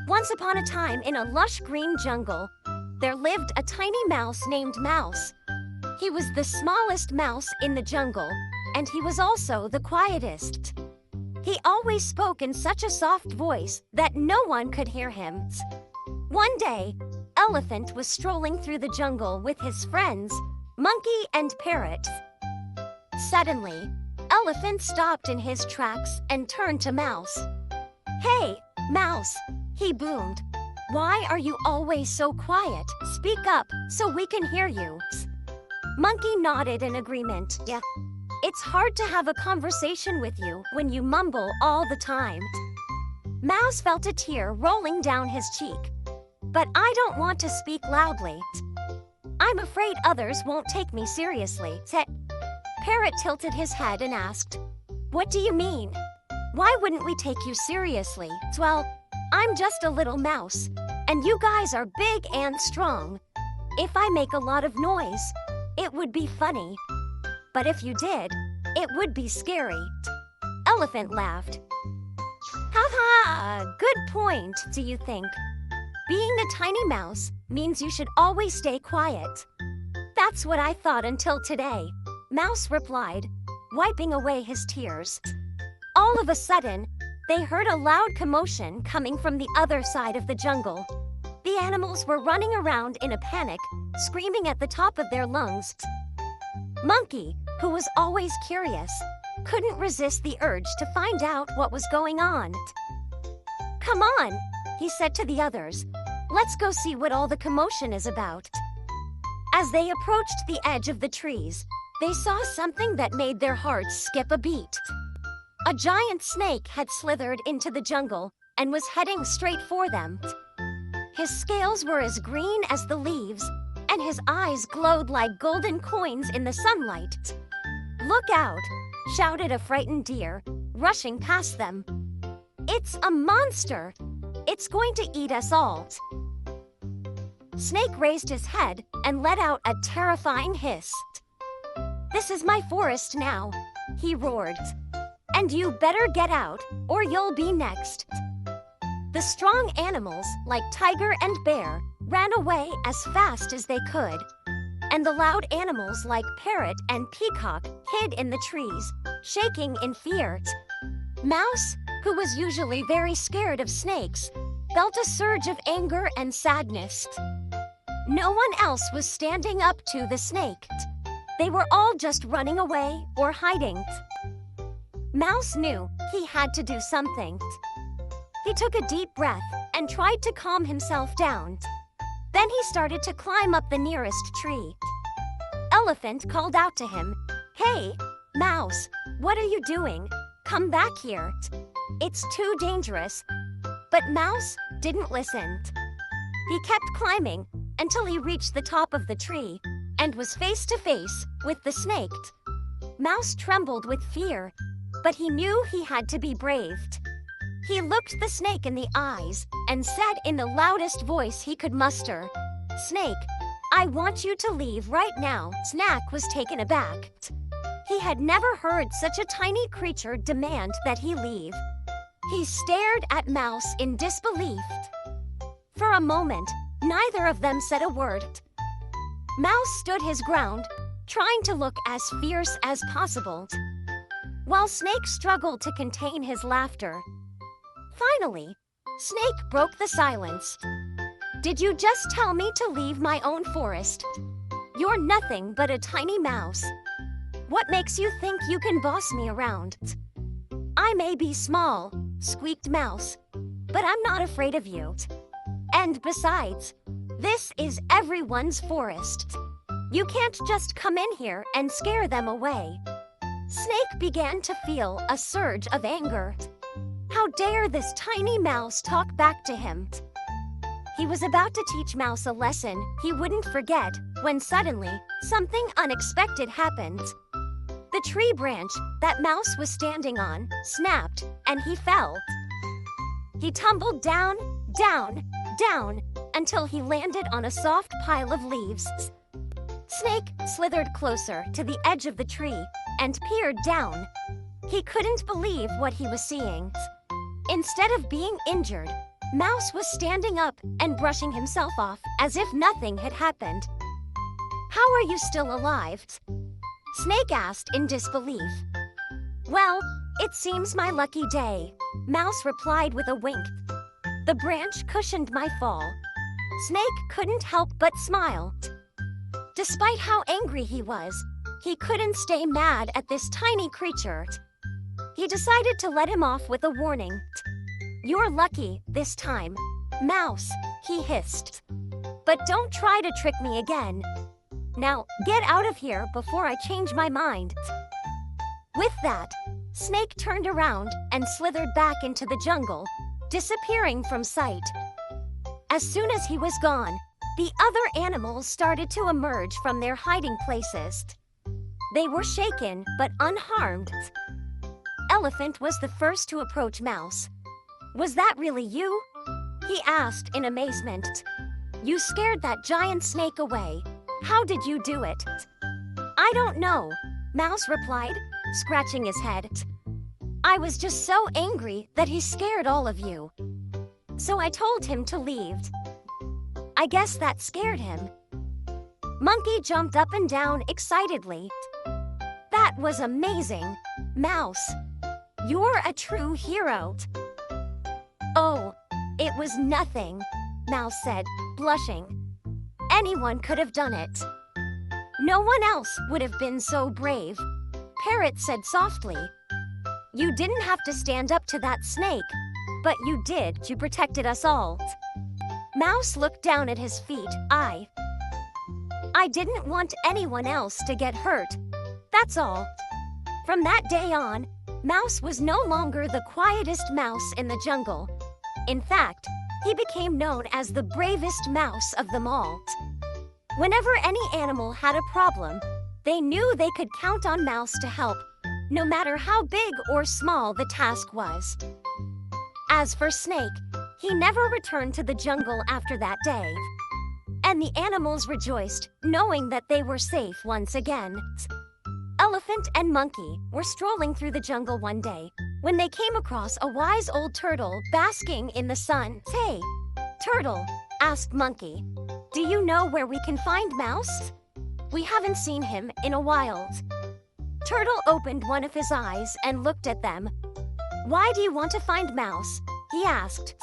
Once upon a time, in a lush green jungle, there lived a tiny mouse named Mouse. He was the smallest mouse in the jungle, and he was also the quietest. He always spoke in such a soft voice that no one could hear him. One day, Elephant was strolling through the jungle with his friends, Monkey and Parrot. Suddenly, Elephant stopped in his tracks and turned to Mouse. "Hey, Mouse," he boomed. "Why are you always so quiet? Speak up so we can hear you." Monkey nodded in agreement. "Yeah, it's hard to have a conversation with you when you mumble all the time." Mouse felt a tear rolling down his cheek. "But I don't want to speak loudly. I'm afraid others won't take me seriously." Parrot tilted his head and asked, "What do you mean? Why wouldn't we take you seriously?" "Well, I'm just a little mouse, and you guys are big and strong. If I make a lot of noise, it would be funny. But if you did, it would be scary." Elephant laughed. "Ha ha, good point, do you think? Being a tiny mouse means you should always stay quiet." "That's what I thought until today," Mouse replied, wiping away his tears. All of a sudden, they heard a loud commotion coming from the other side of the jungle. The animals were running around in a panic, screaming at the top of their lungs. Monkey, who was always curious, couldn't resist the urge to find out what was going on. "Come on," he said to the others. "Let's go see what all the commotion is about." As they approached the edge of the trees, they saw something that made their hearts skip a beat. A giant snake had slithered into the jungle and was heading straight for them. His scales were as green as the leaves, and his eyes glowed like golden coins in the sunlight. "Look out!" shouted a frightened deer, rushing past them. "It's a monster! It's going to eat us all." Snake raised his head and let out a terrifying hiss. "This is my forest now," he roared. "And you better get out, or you'll be next." The strong animals, like tiger and bear, ran away as fast as they could. And the loud animals, like parrot and peacock, hid in the trees, shaking in fear. Mouse, who was usually very scared of snakes, felt a surge of anger and sadness. No one else was standing up to the snake. They were all just running away or hiding. Mouse knew he had to do something. He took a deep breath and tried to calm himself down. Then he started to climb up the nearest tree. Elephant called out to him, "Hey, Mouse, what are you doing? Come back here. It's too dangerous." But Mouse didn't listen. He kept climbing until he reached the top of the tree and was face to face with the snake. Mouse trembled with fear, but he knew he had to be brave. He looked the snake in the eyes and said in the loudest voice he could muster, "Snake, I want you to leave right now." Snake was taken aback. He had never heard such a tiny creature demand that he leave. He stared at Mouse in disbelief. For a moment, neither of them said a word. Mouse stood his ground, trying to look as fierce as possible, while Snake struggled to contain his laughter. Finally, Snake broke the silence. "Did you just tell me to leave my own forest? You're nothing but a tiny mouse. What makes you think you can boss me around?" "I may be small," squeaked Mouse, "but I'm not afraid of you. And besides, this is everyone's forest. You can't just come in here and scare them away." Snake began to feel a surge of anger. How dare this tiny mouse talk back to him? He was about to teach Mouse a lesson he wouldn't forget when suddenly something unexpected happened. The tree branch that Mouse was standing on snapped and he fell. He tumbled down, down, down until he landed on a soft pile of leaves. Snake slithered closer to the edge of the tree and peered down. He couldn't believe what he was seeing. Instead of being injured, Mouse was standing up and brushing himself off as if nothing had happened. "How are you still alive?" Snake asked in disbelief. "Well, it seems my lucky day," Mouse replied with a wink. "The branch cushioned my fall." Snake couldn't help but smile. Despite how angry he was, he couldn't stay mad at this tiny creature. He decided to let him off with a warning. "You're lucky this time, Mouse," he hissed. "But don't try to trick me again. Now, get out of here before I change my mind." With that, Snake turned around and slithered back into the jungle, disappearing from sight. As soon as he was gone, the other animals started to emerge from their hiding places. They were shaken but unharmed. Elephant was the first to approach Mouse. "Was that really you?" he asked in amazement. "You scared that giant snake away. How did you do it?" "I don't know," Mouse replied, scratching his head. "I was just so angry that he scared all of you. So I told him to leave. I guess that scared him." Monkey jumped up and down excitedly. "That was amazing, Mouse. You're a true hero." "Oh, it was nothing," Mouse said, blushing. "Anyone could have done it. No one else would have been so brave," Parrot said softly. "You didn't have to stand up to that snake, but you did. You protected us all." Mouse looked down at his feet. I didn't want anyone else to get hurt. That's all." From that day on, Mouse was no longer the quietest mouse in the jungle. In fact, he became known as the bravest mouse of them all. Whenever any animal had a problem, they knew they could count on Mouse to help, no matter how big or small the task was. As for Snake, he never returned to the jungle after that day. And the animals rejoiced, knowing that they were safe once again. Elephant and Monkey were strolling through the jungle one day when they came across a wise old turtle basking in the sun. "Hey, Turtle," asked Monkey, "do you know where we can find Mouse? We haven't seen him in a while." Turtle opened one of his eyes and looked at them. "Why do you want to find Mouse?" he asked.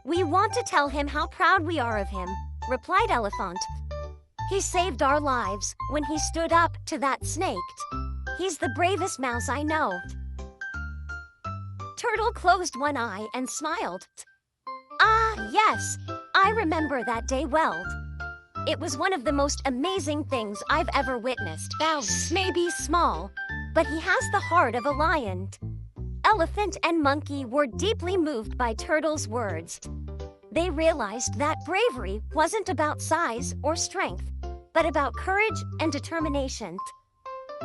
"We want to tell him how proud we are of him," replied Elephant. "He saved our lives when he stood up to that snake. He's the bravest mouse I know." Turtle closed one eye and smiled. "Ah, yes, I remember that day well. It was one of the most amazing things I've ever witnessed. Mouse may be small, but he has the heart of a lion." Elephant and Monkey were deeply moved by Turtle's words. They realized that bravery wasn't about size or strength, but about courage and determination.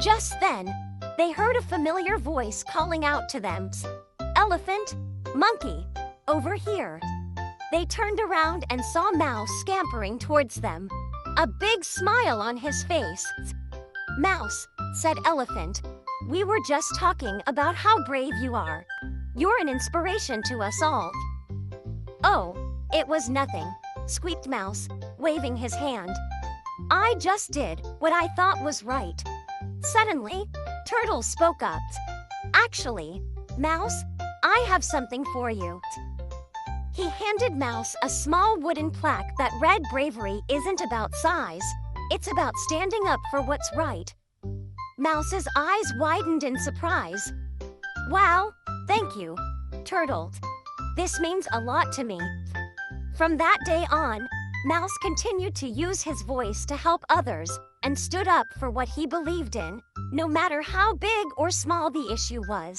Just then, they heard a familiar voice calling out to them. "Elephant, Monkey, over here." They turned around and saw Mouse scampering towards them, a big smile on his face. "Mouse," said Elephant, "we were just talking about how brave you are. You're an inspiration to us all." "Oh, it was nothing," squeaked Mouse, waving his hand. "I just did what I thought was right." Suddenly, Turtle spoke up. "Actually, Mouse, I have something for you." He handed Mouse a small wooden plaque that read, "Bravery isn't about size, it's about standing up for what's right." Mouse's eyes widened in surprise. "Wow, thank you, Turtle. This means a lot to me." From that day on, Mouse continued to use his voice to help others and stood up for what he believed in, no matter how big or small the issue was.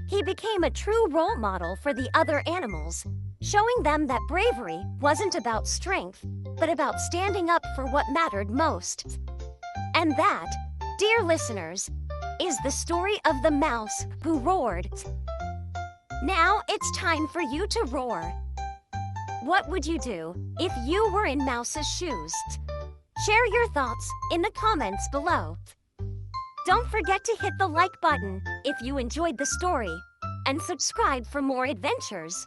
He became a true role model for the other animals, showing them that bravery wasn't about strength, but about standing up for what mattered most. And that, dear listeners, is the story of the mouse who roared. Now it's time for you to roar. What would you do if you were in Mouse's shoes? Share your thoughts in the comments below. Don't forget to hit the like button if you enjoyed the story, and subscribe for more adventures.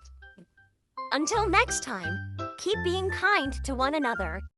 Until next time, keep being kind to one another.